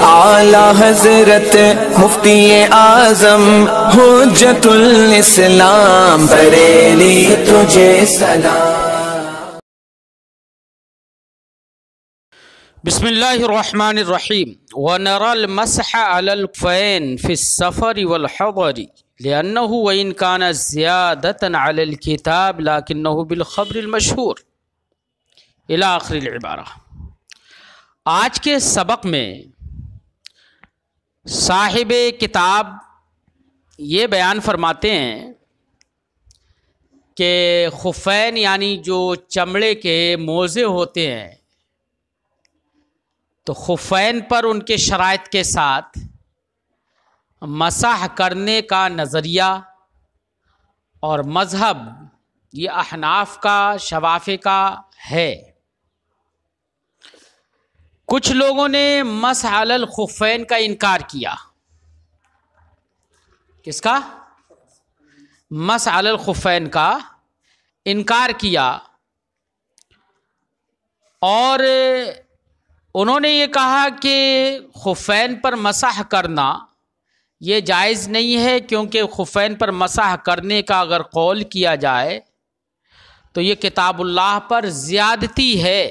اعلی حضرت مفتی اعظم حجت الاسلام بریلی تجھے سلام۔ بسم اللہ الرحمن الرحیم۔ ونرى المسح على الكفين في السفر والحضر لأنه وإن كان زيادة على الكتاب لكنه بالخبر المشهور إلى آخر العبارہ۔ آج کے سبق میں صاحب کتاب یہ بیان فرماتے ہیں کہ خفین یعنی جو چمڑے کے موزے ہوتے ہیں تو خفین پر ان کے شرائط کے ساتھ مسح کرنے کا نظریہ اور مذہب یہ احناف کا شوافی کا ہے۔ کچھ لوگوں نے مسح علی الخفین کا انکار کیا۔ کس کا؟ مسح علی الخفین کا انکار کیا، اور انہوں نے یہ کہا کہ خفین پر مسح کرنا یہ جائز نہیں ہے، کیونکہ خفین پر مسح کرنے کا اگر قول کیا جائے تو یہ کتاب اللہ پر زیادتی ہے،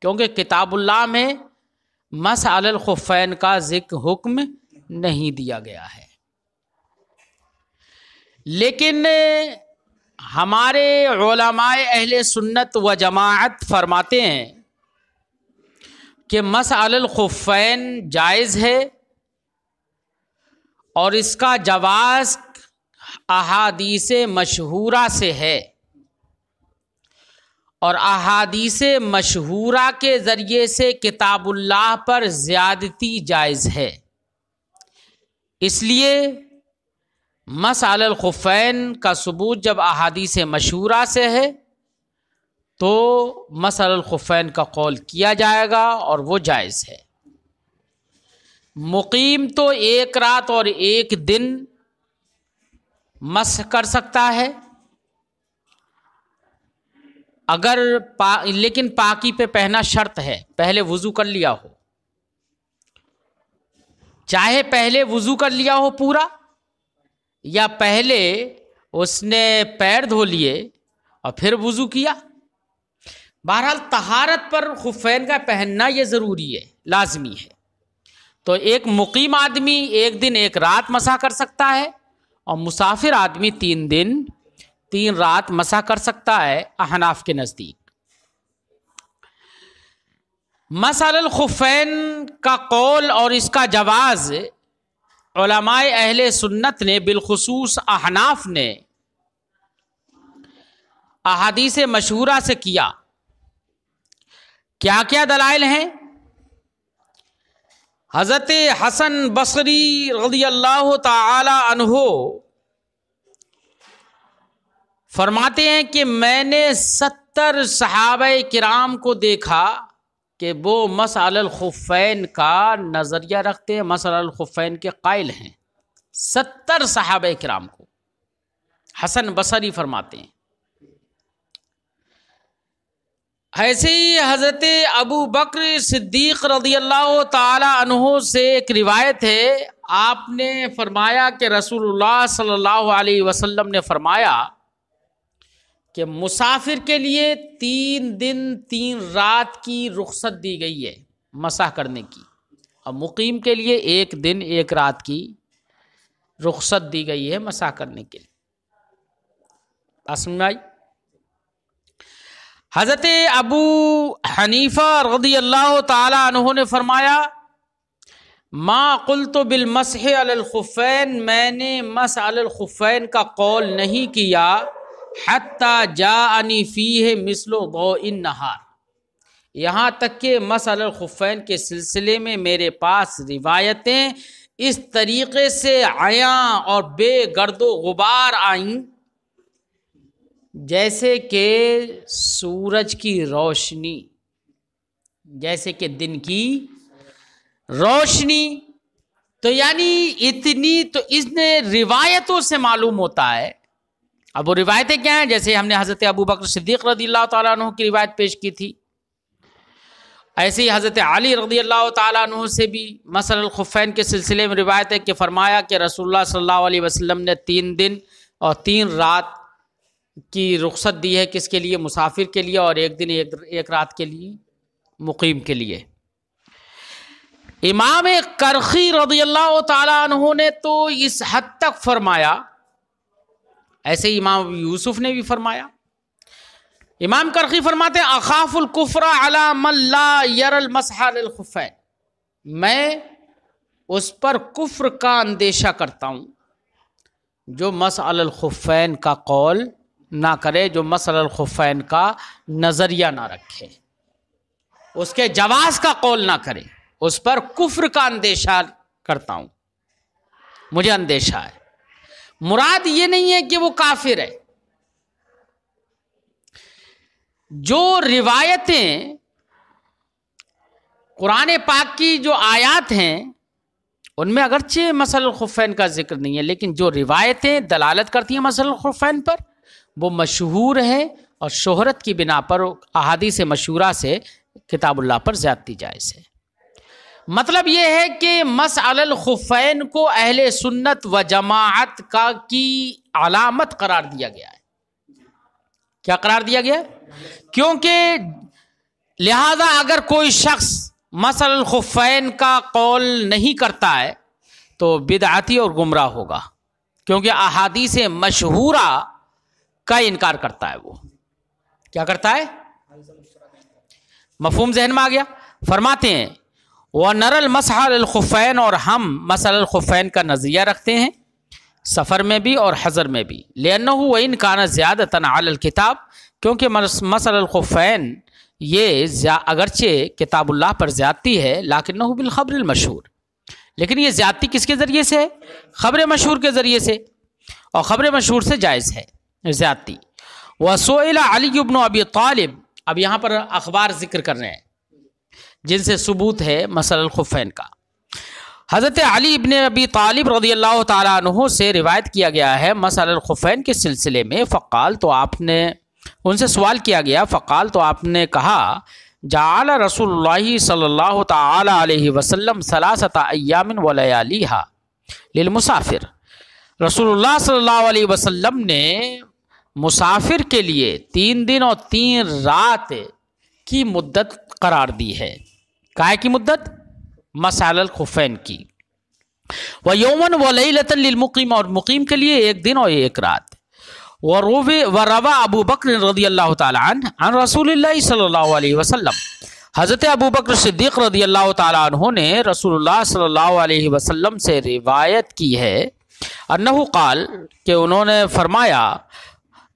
کیونکہ کتاب اللہ میں مسح علی الخفین کا ذکر حکم نہیں دیا گیا ہے۔ لیکن ہمارے علماء اہل سنت و جماعت فرماتے ہیں کہ مسح علی الخفین جائز ہے، اور اس کا جواز احادیث مشہورہ سے ہے، اور احادیث مشہورہ کے ذریعے سے کتاب اللہ پر زیادتی جائز ہے۔ اس لیے مسح علی الخفین کا ثبوت جب احادیث مشہورہ سے ہے تو مسح علی الخفین کا قول کیا جائے گا اور وہ جائز ہے۔ مقیم تو ایک رات اور ایک دن مسح کر سکتا ہے، اگر لیکن پاکی پہ پہنا شرط ہے، پہلے وضو کر لیا ہو، چاہے پہلے وضو کر لیا ہو پورا، یا پہلے اس نے پیر دھو لیے اور پھر وضو کیا۔ بہرحال طہارت پر خفین کا پہننا یہ ضروری ہے، لازمی ہے۔ تو ایک مقیم آدمی ایک دن ایک رات مسح کر سکتا ہے، اور مسافر آدمی 3 دن 3 رات مسح کر سکتا ہے احناف کے نزدیک۔ مسح علی الخفین کا قول اور اس کا جواز علماء اہل سنت نے، بالخصوص احناف نے، احادیث مشہورہ سے کیا۔ کیا کیا دلائل ہیں؟ حضرت حسن بصری رضی اللہ تعالی عنہ فرماتے ہیں کہ میں نے 70 صحابہ کرام کو دیکھا کہ وہ مسح علی الخفین کا نظریہ رکھتے ہیں، مسح علی الخفین کے قائل ہیں۔ 70 صحابہ کرام کو حسن بصری فرماتے ہیں۔ ایسے ہی حضرت ابو بکر صدیق رضی اللہ تعالی عنہ سے ایک روایت ہے، آپ نے فرمایا کہ رسول اللہ صلی اللہ علیہ وسلم نے فرمایا کہ مسافر کے لیے 3 دن 3 رات کی رخصت دی گئی ہے مسح کرنے کی، اور مقیم کے لیے 1 دن 1 رات کی رخصت دی گئی ہے مسح کرنے کے لیے۔ اسمائی حضرت ابو حنیفہ رضی اللہ تعالی عنہ نے فرمایا ما قلت بالمسح علی الخفین، میں نے مسح علی الخفین کا قول نہیں کیا حتی جاءنی فیہ مثل ضوء النہار، یہاں تک کہ مسح علی الخفین کے سلسلے میں میرے پاس روایتیں اس طریقے سے عیاں اور بے گرد و غبار آئیں جیسے کہ سورج کی روشنی، جیسے کہ دن کی روشنی۔ تو یعنی اتنی، تو اس نے روایتوں سے معلوم ہوتا ہے۔ اب وہ روایتیں کیا ہیں؟ جیسے ہم نے حضرت ابو بکر صدیق رضی اللہ تعالیٰ عنہ کی روایت پیش کی تھی، ایسے ہی حضرت علی رضی اللہ تعالیٰ عنہ سے بھی مسح الخفین کے سلسلے میں روایت ہے کہ فرمایا کہ رسول اللہ صلی اللہ علیہ وسلم نے 3 دن اور 3 رات کی رخصت دی ہے، کس کے لیے؟ مسافر کے لیے، اور 1 دن 1 رات کے لیے مقیم کے لیے۔ امام کرخی رضی اللہ تعالیٰ عنہ نے تو اس حد تک فرمایا، ایسے ہی امام یوسف نے بھی فرمایا۔ امام کرخی فرماتے ہیں اخاف الکفر علی من لا یر المسح للخفین، میں اس پر کفر کا اندیشہ کرتا ہوں جو مسح الخفین کا قول نہ کرے، جو مسح الخفین کا نظریہ نہ رکھے، اس کے جواز کا قول نہ کرے، اس پر کفر کا اندیشہ کرتا ہوں، مجھے اندیشہ ہے۔ مراد یہ نہیں ہے کہ وہ کافر ہے۔ جو روایتیں قرآن پاک کی جو آیات ہیں ان میں اگرچہ مسح الخفین کا ذکر نہیں ہے، لیکن جو روایتیں دلالت کرتی ہیں مسح الخفین پر وہ مشہور ہے، اور شہرت کی بنا پر احادیث مشہورہ سے کتاب اللہ پر زیادتی جائز ہے۔ مطلب یہ ہے کہ مسح الخفین کو اہل سنت و جماعت کی علامت قرار دیا گیا ہے۔ کیا قرار دیا گیا؟ کیونکہ لہذا اگر کوئی شخص مسح الخفین کا قول نہیں کرتا ہے تو بدعتی اور گمراہ ہوگا، کیونکہ احادیث مشہورہ کا انکار کرتا ہے۔ وہ کیا کرتا ہے؟ مفہوم ذہن میں آ گیا؟ فرماتے ہیں وَنَرَى الْمَسْحَ لِلْخُفَّيْنِ، اور ہم مسح الخفین کا نظریہ رکھتے ہیں سفر میں بھی اور حضر میں بھی، لِأَنَّهُ وَإِنْ كَانَ زِيَادَةً عَلَى الْكِتَابِ، کیونکہ مسح الخفین یہ اگرچہ کتاب اللہ پر زیادتی ہے، لَكِنَّهُ بِالْخَبْرِ الْمَشْهُورِ، لیکن یہ زیادتی کس کے ذریعے سے ہے؟ خبر مشہور کے ذریعے سے، اور خبر مشہور سے جائز ہے زیادتی۔ وَسُئِلَ عَلِيُّ بْنُ أَبِي طالب، اب یہاں پر اخبار ذکر کر رہے ہیں جن سے ثبوت ہے مسح الخفین کا۔ حضرت علی ابن ابی طالب رضی اللہ تعالیٰ عنہ سے روایت کیا گیا ہے مسح الخفین کے سلسلے میں، فقال، تو آپ نے ان سے سوال کیا گیا، فقال، تو آپ نے کہا جعل رسول اللہ صلی اللہ تعالی علیہ وسلم 3 ایام ولیالیہا للمسافر، رسول اللہ صلی اللہ علیہ وسلم نے مسافر کے لیے 3 دن اور 3 رات کی مدت قرار دی ہے۔ کائے کی مدت؟ مسح الخفین کی۔ وَيَوْمًا وَلَيْلَةً لِلْمُقِيمِ، اور مقیم کے لیے 1 دن اور 1 رات۔ وَرَوَى ابو بکر رضی اللہ تعالی عنہ عن رسول اللہ صلی اللہ علیہ وسلم، حضرت ابو بکر صدیق رضی اللہ تعالی عنہ نے رسول اللہ صلی اللہ علیہ وسلم سے روایت کی ہے، انہو قال، کہ انہوں نے فرمایا،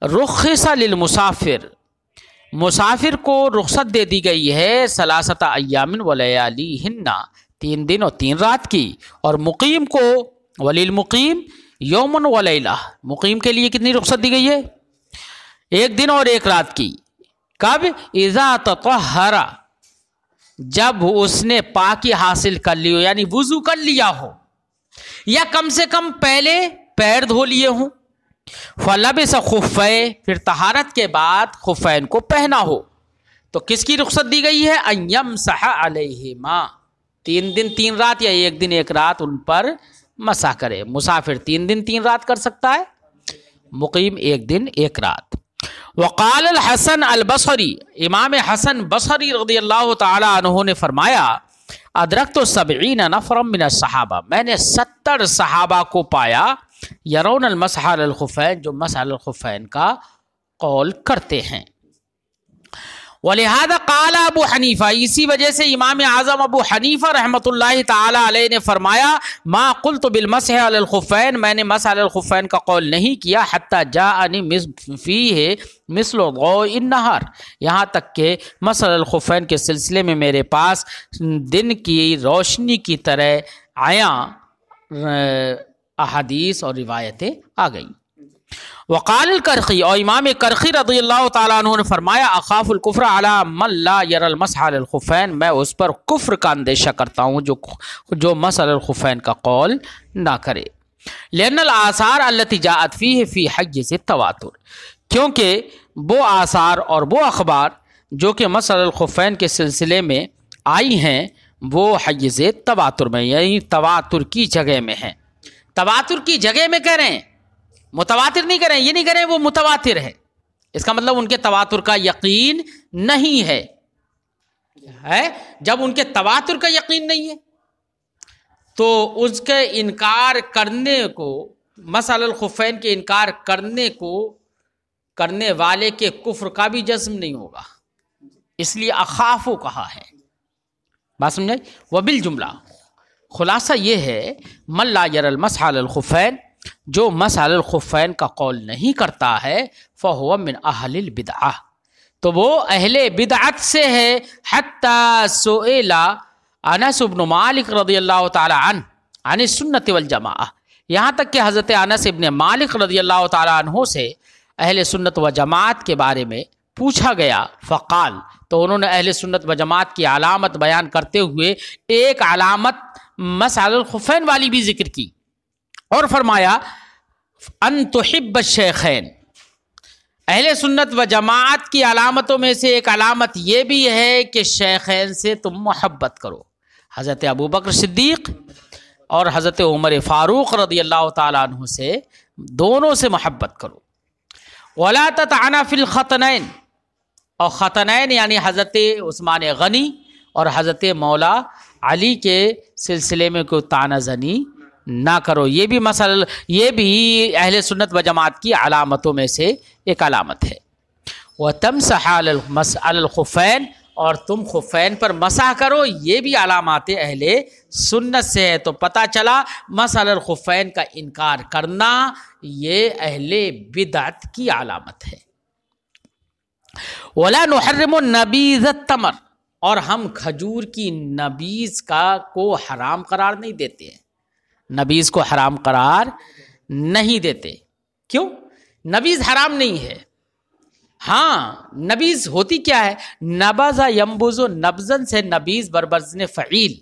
رخص للمسافر، مسافر کو رخصت دے دی گئی ہے 3 ایام ولیالیہن، 3 دن اور 3 رات کی، اور مقیم کو وللمقیم یوم ولیلہ، مقیم کے لیے کتنی رخصت دی گئی ہے؟ 1 دن اور 1 رات کی۔ کب؟ اذا تطہر، جب اس نے پاکی حاصل کر لی ہو، یعنی وضو کر لیا ہو، یا کم سے کم پہلے پیر دھو لیے ہوں، فلبس خفے، پھر طہارت کے بعد خفین کو پہنا ہو، تو کس کی رخصت دی گئی ہے؟ ان یمسح علیہما، 3 دن 3 رات یا 1 دن 1 رات ان پر مسح کرے۔ مسافر 3 دن 3 رات کر سکتا ہے، مقیم 1 دن 1 رات۔ وقال الحسن البصری، امام حسن بصری رضی اللہ تعالی عنہ نے فرمایا، ادرکت 70 نفرا من الصحابہ، میں نے 70 صحابہ کو پایا، یرون المسح علی الخفین، جو مسح علی الخفین کا قول کرتے ہیں۔ ولہذا قال ابو حنیفہ، اسی وجہ سے امام اعظم ابو حنیفہ رحمۃ اللہ تعالی علیہ نے فرمایا، ما قلت بالمسح علی الخفین، میں نے مسح علی الخفین کا قول نہیں کیا، حتی جاءنی فیہ مثل ضوء النہار، یہاں تک کہ مسح علی الخفین کے سلسلے میں میرے پاس دن کی روشنی کی طرح آیاں احادیث اور روایتیں آ گئیں۔ وقال الکرخی، اور امام کرخی رضی اللہ تعالیٰ عنہ نے فرمایا، اخاف الکفر علی من لا یر المسح علی الخفین، میں اس پر کفر کا اندیشہ کرتا ہوں جو مسح علی الخفین کا قول نہ کرے۔ لأن الآثار التي جاءت فیہ فی حیز التواتر، کیونکہ وہ آثار اور وہ اخبار جو کہ مسح علی الخفین کے سلسلے میں آئی ہیں وہ حیز تواتر میں، یعنی تواتر کی جگہ میں ہیں۔ تواتر کی جگہ میں کہہ رہے ہیں، متواتر نہیں کہہ رہے ہیں، یہ نہیں کہہ رہے ہیں وہ متواتر ہے، اس کا مطلب ان کے تواتر کا یقین نہیں ہے۔ جب ان کے تواتر کا یقین نہیں ہے تو اس کے انکار کرنے کو، مسئلہ الخفین کے انکار کرنے والے کے کفر کا بھی جزم نہیں ہوگا، اس لیے اخافو کہا ہے۔ بات سمجھے؟ وبالجملہ خلاصہ یہ ہے، من لا یر المسح علی الخفین، جو مسح علی الخفین کا قول نہیں کرتا ہے، فہو من اہل البدعہ، تو وہ اہل بدعت سے ہے۔ حتی سئل انس بن مالک رضی اللہ تعالی عنہ عن السنت والجماعہ، یہاں تک کہ حضرت انس بن مالک رضی اللہ تعالی عنہ سے اہل سنت و جماعت کے بارے میں پوچھا گیا، فقال، تو انہوں نے اہل سنت و جماعت کی علامت بیان کرتے ہوئے ایک علامت مسح علی الخفین والی بھی ذکر کی، اور فرمایا ان تحب الشیخین، اہل سنت و جماعت کی علامتوں میں سے ایک علامت یہ بھی ہے کہ شیخین سے تم محبت کرو، حضرت ابو بکر صدیق اور حضرت عمر فاروق رضی اللہ تعالیٰ عنہ سے، دونوں سے محبت کرو۔ ولا تطعن فی الختنین، اور ختنین یعنی حضرت عثمان غنی اور حضرت مولا علی کے سلسلے میں کوئی طعنہ زنی نہ کرو، یہ بھی مسئلہ، یہ بھی اہل سنت و جماعت کی علامتوں میں سے ایک علامت ہے۔ وتمسح علی الخفین، اور تم خفین پر مسح کرو، یہ بھی علامات اہل سنت سے ہے۔ تو پتہ چلا مسح علی الخفین کا انکار کرنا یہ اہل بدعت کی علامت ہے۔ ولا نحرم النبیذ التمر، اور ہم کھجور کی نبیذ کو حرام قرار نہیں دیتے ہیں، نبیذ کو حرام قرار نہیں دیتے۔ کیوں؟ نبیذ حرام نہیں ہے۔ ہاں، نبیذ ہوتی کیا ہے؟ نبذ ینبذ، نبذن سے نبیذ بربزن فعیل،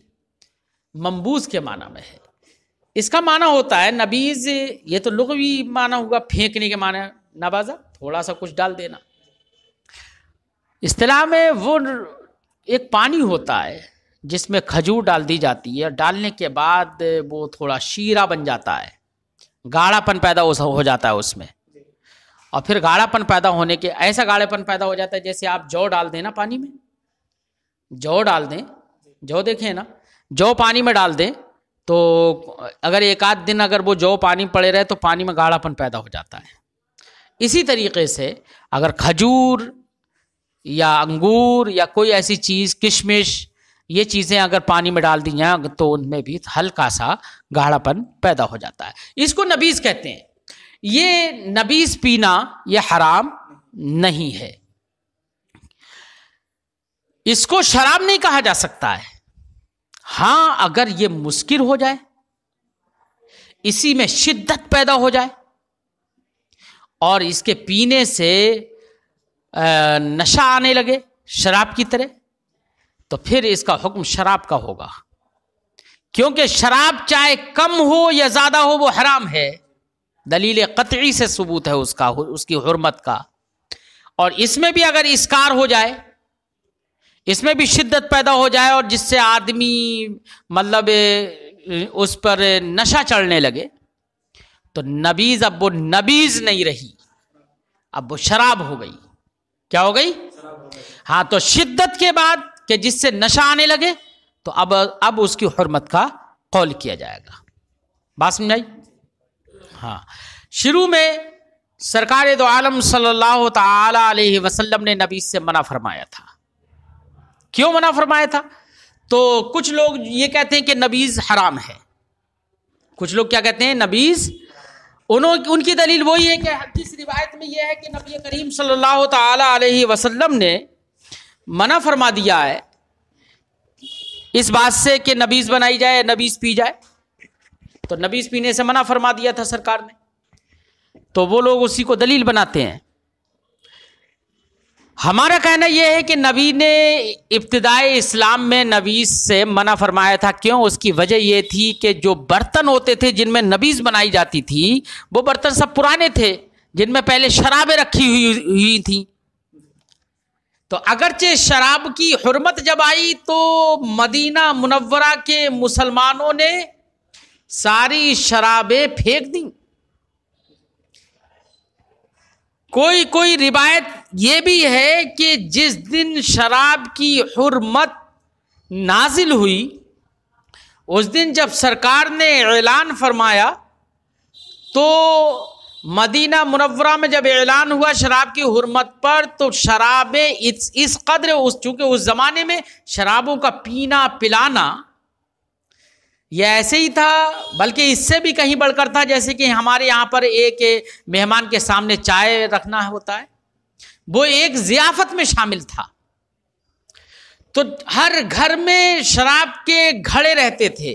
منبوذ کے معنی میں ہے۔ اس کا معنی ہوتا ہے نبیذ، یہ تو لغوی معنی ہوگا، پھینکنے کے معنی، نبذ تھوڑا سا کچھ ڈال دینا۔ اصطلاح میں وہ ایک پانی ہوتا ہے جس میں کھجور ڈال دی جاتی ہے، ڈالنے کے بعد وہ تھوڑا شیرہ بن جاتا ہے، گاڑھا پن پیدا ہو جاتا ہے اس میں، اور پھر گاڑھا پن پیدا ہونے کے، ایسا گاڑھا پن پیدا ہو جاتا ہے جیسے آپ جو ڈال دیں نا پانی میں، جو ڈال دیں، جو دیکھیں نا، جو پانی میں ڈال دیں تو اگر ایک آدھ دن اگر وہ جو پانی پڑے رہے تو پانی میں گاڑھا پن پیدا ہو جاتا ہے۔ اسی طریقے سے اگر کھجور یا انگور یا کوئی ایسی چیز، کشمش، یہ چیزیں اگر پانی میں ڈال دی جائیں تو ان میں بھی ہلکا سا گاڑھا پن پیدا ہو جاتا ہے، اس کو نبیذ کہتے ہیں۔ یہ نبیذ پینا یہ حرام نہیں ہے، اس کو شراب نہیں کہا جا سکتا ہے۔ ہاں، اگر یہ مسکر ہو جائے، اسی میں شدت پیدا ہو جائے اور اس کے پینے سے نشہ آنے لگے شراب کی طرح، تو پھر اس کا حکم شراب کا ہوگا، کیونکہ شراب چاہے کم ہو یا زیادہ ہو وہ حرام ہے، دلیل قطعی سے ثبوت ہے اس کی حرمت کا۔ اور اس میں بھی اگر اسکار ہو جائے، اس میں بھی شدت پیدا ہو جائے اور جس سے آدمی مطلب اس پر نشہ چڑھنے لگے، تو نبیذ اب وہ نبیذ نہیں رہی، اب وہ شراب ہو گئی۔ کیا ہو گئی؟ ہاں، تو شدت کے بعد کہ جس سے نشہ آنے لگے تو اب اس کی حرمت کا قول کیا جائے گا۔ بات سمجھ آئی؟ ہاں، شروع میں سرکار دو عالم صلی اللہ تعالی علیہ وسلم نے نبیذ سے منع فرمایا تھا۔ کیوں منع فرمایا تھا؟ تو کچھ لوگ یہ کہتے ہیں کہ نبیذ حرام ہے، کچھ لوگ کیا کہتے ہیں؟ نبیذ، ان کی دلیل وہی ہے کہ حدیث روایت میں یہ ہے کہ نبی کریم صلی اللہ تعالی علیہ وسلم نے منع فرما دیا ہے اس بات سے کہ نبیذ بنائی جائے، نبیذ پی جائے، تو نبیذ پینے سے منع فرما دیا تھا سرکار نے، تو وہ لوگ اسی کو دلیل بناتے ہیں۔ ہمارا کہنا یہ ہے کہ نبی نے ابتدائے اسلام میں نبیذ سے منع فرمایا تھا۔ کیوں؟ اس کی وجہ یہ تھی کہ جو برتن ہوتے تھے جن میں نبیذ بنائی جاتی تھی وہ برتن سب پرانے تھے، جن میں پہلے شرابیں رکھی ہوئی تھیں، تو اگرچہ شراب کی حرمت جب آئی تو مدینہ منورہ کے مسلمانوں نے ساری شرابیں پھینک دیں. کوئی روایت یہ بھی ہے کہ جس دن شراب کی حرمت نازل ہوئی اس دن جب سرکار نے اعلان فرمایا تو مدینہ منورہ میں جب اعلان ہوا شراب کی حرمت پر تو شرابیں اس قدر چونکہ اس زمانے میں شرابوں کا پینا پلانا یہ ایسے ہی تھا، بلکہ اس سے بھی کہیں بڑھ کر تھا. جیسے کہ ہمارے یہاں پر ایک مہمان کے سامنے چائے رکھنا ہوتا ہے، وہ ایک ضیافت میں شامل تھا. تو ہر گھر میں شراب کے گھڑے رہتے تھے.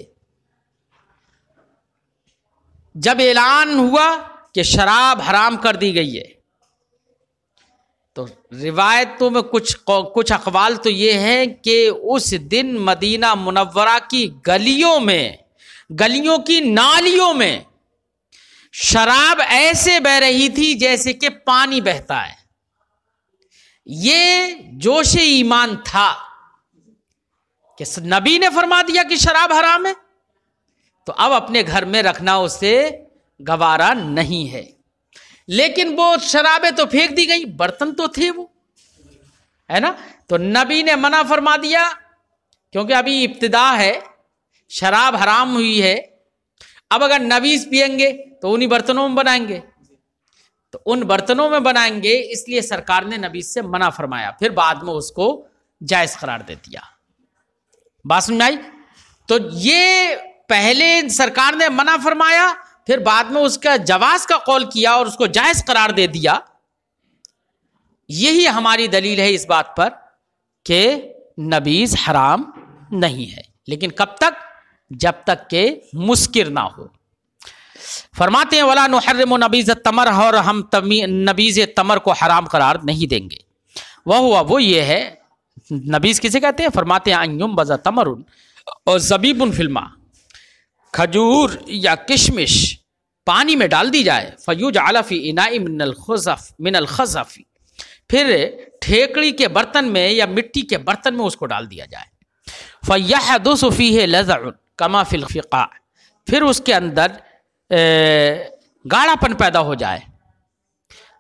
جب اعلان ہوا کہ شراب حرام کر دی گئی ہے تو روایتوں میں کچھ اقوال تو یہ ہیں کہ اس دن مدینہ منورہ کی گلیوں کی نالیوں میں شراب ایسے بہ رہی تھی جیسے کہ پانی بہتا ہے. یہ جوش ایمان تھا کہ نبی نے فرما دیا کہ شراب حرام ہے تو اب اپنے گھر میں رکھنا اسے گوارا نہیں ہے. لیکن وہ شرابیں تو پھینک دی گئی، برتن تو تھے وہ، ہے نا. تو نبی نے منع فرما دیا کیونکہ ابھی ابتدا ہے، شراب حرام ہوئی ہے. اب اگر نبیز پئیں گے تو انہی برتنوں میں بنائیں گے، تو ان برتنوں میں بنائیں گے، اس لیے سرکار نے نبیز سے منع فرمایا. پھر بعد میں اس کو جائز قرار دے دیا. بات سمجھ آئی؟ تو یہ پہلے سرکار نے منع فرمایا، پھر بعد میں اس کا جواز کا قول کیا اور اس کو جائز قرار دے دیا. یہی ہماری دلیل ہے اس بات پر کہ نبیذ حرام نہیں ہے، لیکن کب تک؟ جب تک کہ مسکر نہ ہو. فرماتے ہیں وَلَا نُحَرِّمُ نَبِيذَ التَّمْرِ، اور ہم نبیذ تمر کو حرام قرار نہیں دیں گے. وہ یہ ہے، نبیذ کسے کہتے ہیں؟ فرماتے ہیں ان ينبذ تمر اور زبیب فی الماء، کھجور یا کشمش پانی میں ڈال دی جائے، فیجعل فی اناء من الخزف، پھر ٹھیکڑی کے برتن میں یا مٹی کے برتن میں اس کو ڈال دیا جائے، فیحدث فیہ لذع کما فی الفقاع، پھر اس کے اندر گاڑھا پن پیدا ہو جائے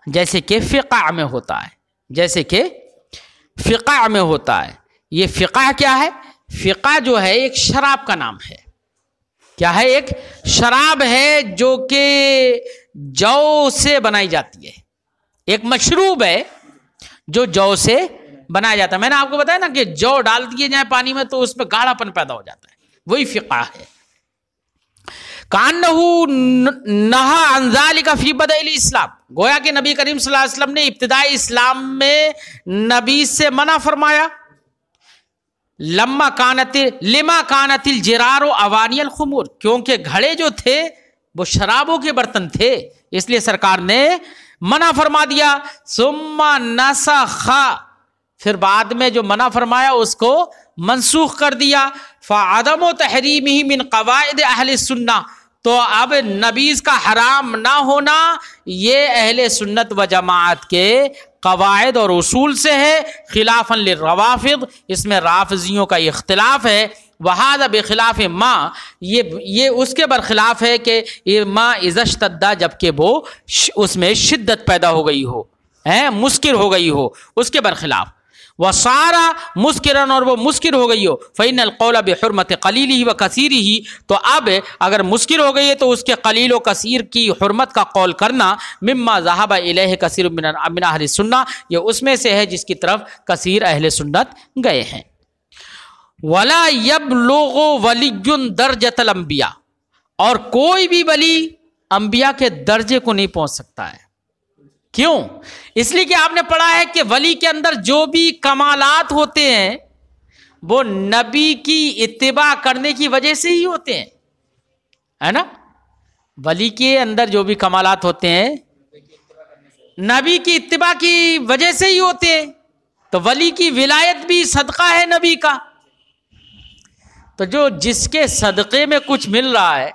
جیسے کہ فقاع میں ہوتا ہے، جیسے کہ فقاع میں ہوتا ہے. یہ فقاع کیا ہے؟ فقاع جو ہے ایک شراب کا نام ہے. کیا ہے؟ ایک شراب ہے جو کہ جو سے بنائی جاتی ہے، ایک مشروب ہے جو جو سے بنایا جاتا ہے. میں نے آپ کو بتایا نا کہ جو ڈال دیے جائیں پانی میں تو اس میں گاڑھا پن پیدا ہو جاتا ہے، وہی فقاع ہے. کانہ نہا عن ذالک فی بدء الاسلام، گویا کہ نبی کریم صلی اللہ علیہ وسلم نے ابتدائی اسلام میں نبی سے منع فرمایا. لما کانت الجرار اوانی الخمور، کیونکہ گھڑے جو تھے وہ شرابوں کے برتن تھے، اس لیے سرکار نے منع فرما دیا. ثم نسخ، پھر بعد میں جو منع فرمایا اس کو منسوخ کر دیا. فعدم تحریمہ من قواعد اہل السنہ، تو اب نبیذ کا حرام نہ ہونا یہ اہل سنت و جماعت کے قواعد اور اصول سے ہے. خلافاً للروافض، اس میں رافضیوں کا اختلاف ہے. وہذا بخلاف ما، یہ اس کے برخلاف ہے کہ ما اذا اشتد، جبکہ وہ اس میں شدت پیدا ہو گئی ہو، مسکر ہو گئی ہو، اس کے برخلاف. وصارا مسکرن، اور وہ مسکر ہو گئی ہو. فإن القول بحرمت قلیلہ و کثیرہ، تو اب اگر مسکر ہو گئی ہے تو اس کے قلیل و کثیر کی حرمت کا قول کرنا مما ذهب الیہ کثیر من اہل السنہ، یہ اس میں سے ہے جس کی طرف کثیر اہل سنت گئے ہیں. ولا یبلغ ولی درجۃ الانبیاء، اور کوئی بھی ولی انبیاء کے درجے کو نہیں پہنچ سکتا ہے. کیوں؟ اس لیے کہ آپ نے پڑھا ہے کہ ولی کے اندر جو بھی کمالات ہوتے ہیں وہ نبی کی اتباع کرنے کی وجہ سے ہی ہوتے ہیں، ہے نا. ولی کے اندر جو بھی کمالات ہوتے ہیں نبی کی اتباع کی وجہ سے ہی ہوتے ہیں. تو ولی کی ولایت بھی صدقہ ہے نبی کا. تو جو جس کے صدقے میں کچھ مل رہا ہے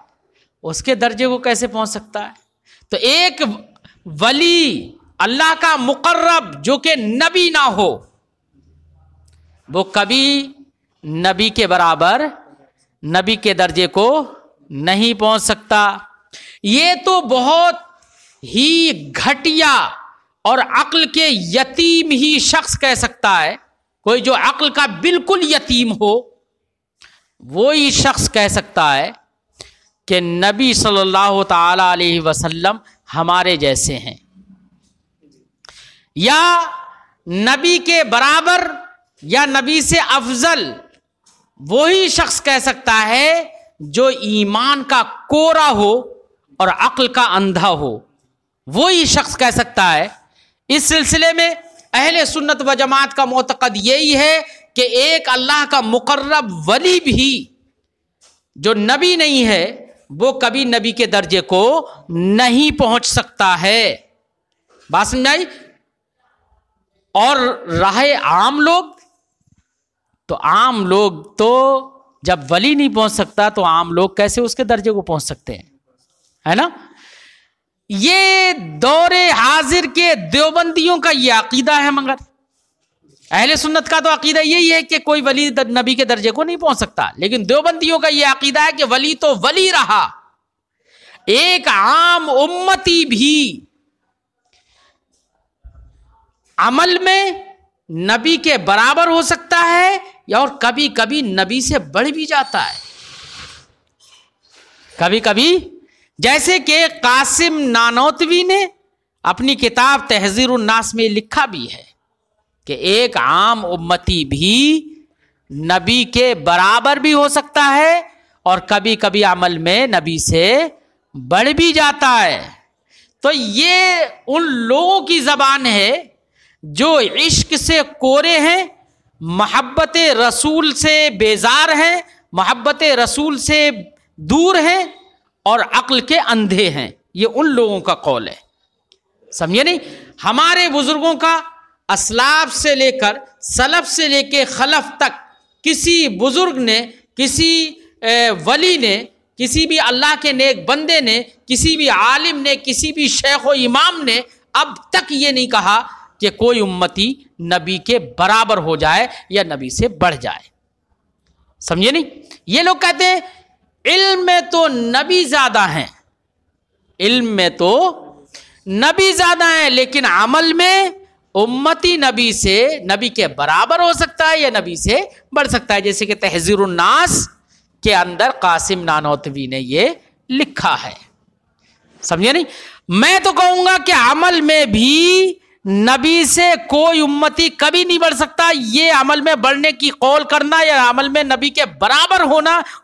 اس کے درجے کو کیسے پہنچ سکتا ہے؟ تو ایک ولی اللہ کا مقرب جو کہ نبی نہ ہو، وہ کبھی نبی کے برابر، نبی کے درجے کو نہیں پہنچ سکتا۔ یہ تو بہت ہی گھٹیا اور عقل کے یتیم ہی شخص کہہ سکتا ہے، کوئی جو عقل کا بالکل یتیم ہو وہی شخص کہہ سکتا ہے کہ نبی صلی اللہ تعالی علیہ وسلم ہمارے جیسے ہیں، یا نبی کے برابر یا نبی سے افضل وہی شخص کہہ سکتا ہے جو ایمان کا کورا ہو اور عقل کا اندھا ہو، وہی شخص کہہ سکتا ہے۔ اس سلسلے میں اہل سنت و جماعت کا معتقد یہی ہے کہ ایک اللہ کا مقرب ولی بھی جو نبی نہیں ہے وہ کبھی نبی کے درجے کو نہیں پہنچ سکتا ہے۔ بات سمجھائی؟ اور رہے عام لوگ، تو عام لوگ تو جب ولی نہیں پہنچ سکتا تو عام لوگ کیسے اس کے درجے کو پہنچ سکتے ہیں، ہے نا؟ یہ دور حاضر کے دیوبندیوں کا یہ عقیدہ ہے، مگر اہل سنت کا تو عقیدہ یہی ہے کہ کوئی ولی نبی کے درجے کو نہیں پہنچ سکتا، لیکن دیوبندیوں کا یہ عقیدہ ہے کہ ولی تو ولی رہا، ایک عام امتی بھی عمل میں نبی کے برابر ہو سکتا ہے یا اور کبھی کبھی نبی سے بڑھ بھی جاتا ہے، کبھی کبھی، جیسے کہ قاسم نانوتوی نے اپنی کتاب تحذیر الناس میں لکھا بھی ہے کہ ایک عام امتی بھی نبی کے برابر بھی ہو سکتا ہے اور کبھی کبھی عمل میں نبی سے بڑھ بھی جاتا ہے۔ تو یہ ان لوگوں کی زبان ہے جو عشق سے کورے ہیں، محبت رسول سے بیزار ہیں، محبت رسول سے دور ہیں اور عقل کے اندھے ہیں، یہ ان لوگوں کا قول ہے، سمجھے نہیں؟ ہمارے بزرگوں کا اسلاف سے لے کر سلف سے لے کے خلف تک کسی بزرگ نے، کسی ولی نے، کسی بھی اللہ کے نیک بندے نے، کسی بھی عالم نے، کسی بھی شیخ و امام نے اب تک یہ نہیں کہا کہ کوئی امتی نبی کے برابر ہو جائے یا نبی سے بڑھ جائے، سمجھے نہیں؟ یہ لوگ کہتے ہیں علم میں تو نبی زیادہ ہیں، علم میں تو نبی زیادہ ہیں، لیکن عمل میں امتی نبی سے، نبی کے برابر ہو سکتا ہے یا نبی سے بڑھ سکتا ہے، جیسے کہ تحذیر الناس کے اندر قاسم نانوتوی نے یہ لکھا ہے، سمجھے نہیں؟ میں تو کہوں گا کہ عمل میں بھی نبی سے کوئی امتی کبھی نہیں بڑھ سکتا، یہ عمل میں بڑھنے کی قول کرنا یا عمل میں نبی کے برابر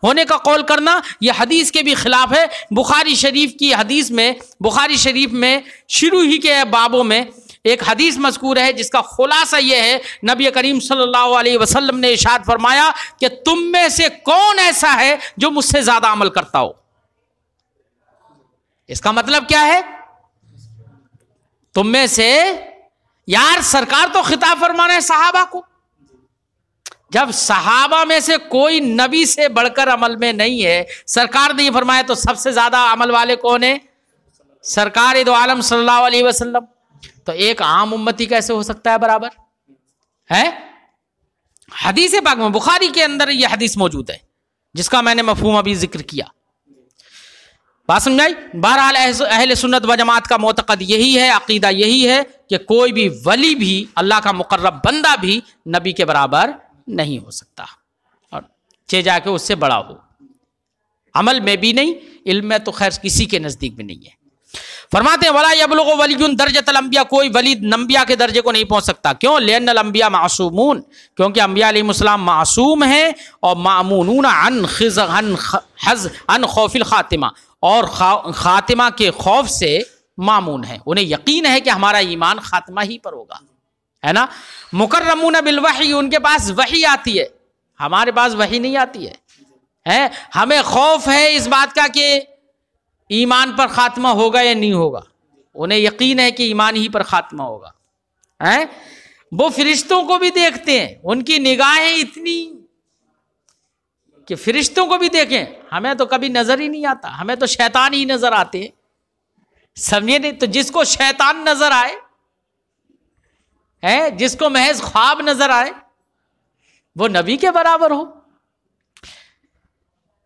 ہونے کا قول کرنا یہ حدیث کے بھی خلاف ہے۔ بخاری شریف کی حدیث میں، بخاری شریف میں شروع ہی کے بابوں میں ایک حدیث مذکور ہے جس کا خلاصہ یہ ہے، نبی کریم صلی اللہ علیہ وسلم نے ارشاد فرمایا کہ تم میں سے کون ایسا ہے جو مجھ سے زیادہ عمل کرتا ہو؟ اس کا مطلب کیا ہے؟ تم میں سے، یار سرکار تو خطاب فرما رہے ہیں صحابہ کو، جب صحابہ میں سے کوئی نبی سے بڑھ کر عمل میں نہیں ہے، سرکار نے یہ فرمایا تو سب سے زیادہ عمل والے کون ہیں؟ سرکار دو عالم صلی اللہ علیہ وسلم۔ تو ایک عام امتی کیسے ہو سکتا ہے برابر؟ ہے حدیث پاک میں، بخاری کے اندر یہ حدیث موجود ہے جس کا میں نے مفہوم ابھی ذکر کیا، بات سمجھائی؟ بہرحال اہل سنت و جماعت کا معتقد یہی ہے، عقیدہ یہی ہے کہ کوئی بھی ولی بھی، اللہ کا مقرب بندہ بھی نبی کے برابر نہیں ہو سکتا، اور چہ جا کے اس سے بڑا ہو، عمل میں بھی نہیں، علم میں تو خیر کسی کے نزدیک بھی نہیں ہے۔ فرماتے ہیں وَلَا يَبْلُغُ وَلِيٌّ دَرْجَةَ الْأَنْبِيَاء، کوئی ولی انبیاء کے درجے کو نہیں پہنچ سکتا، کیوں؟ لِأَنَّ الْأَنْبِيَاء مَعْصُومُونَ، کیونکہ انبیاء علیہ السلام معصوم ہیں اور مَأْمُونُونَ عَنْ خَوْفِ الْخَاتِمَةِ، اور خاتمہ کے خوف سے مامون ہیں، انہیں یقین ہے کہ ہمارا ایمان خاتمہ ہی پر ہوگا، ہے نا؟ مکرمون بالوحی، ان کے پاس وحی آتی ہے، ہمارے پاس وحی نہیں آتی ہے، ہمیں خوف ہے اس بات کا کہ ایمان پر خاتمہ ہوگا یا نہیں ہوگا، انہیں یقین ہے کہ ایمان ہی پر خاتمہ ہوگا۔ وہ فرشتوں کو بھی دیکھتے ہیں، ان کی نگاہیں اتنی کہ فرشتوں کو بھی دیکھیں، ہمیں تو کبھی نظر ہی نہیں آتا، ہمیں تو شیطان ہی نظر آتے ہیں، سمجھے نہیں؟ تو جس کو شیطان نظر آئے، جس کو محض خواب نظر آئے، وہ نبی کے برابر ہو.